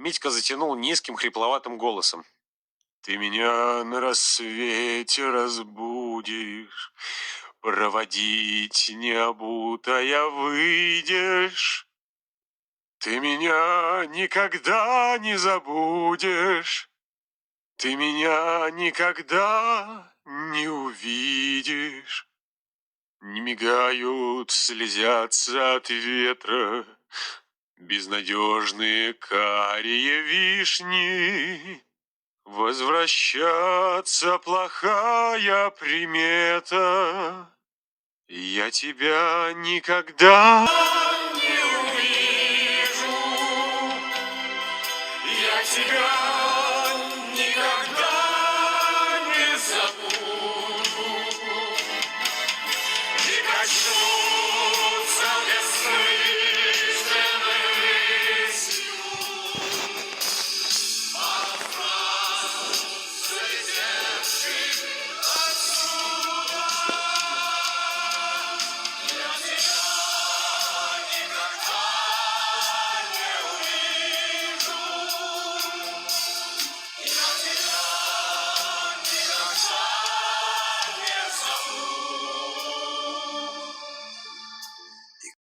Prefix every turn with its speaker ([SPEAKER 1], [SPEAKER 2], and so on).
[SPEAKER 1] Митька затянул низким хрипловатым голосом. Ты меня на рассвете разбудишь, проводить необутая выйдешь. Ты меня никогда не забудешь, ты меня никогда не увидишь. Не мигают, слезятся от ветра безнадежные карие вишни. Возвращаться плохая примета. Я тебя никогда не увижу. Я тебя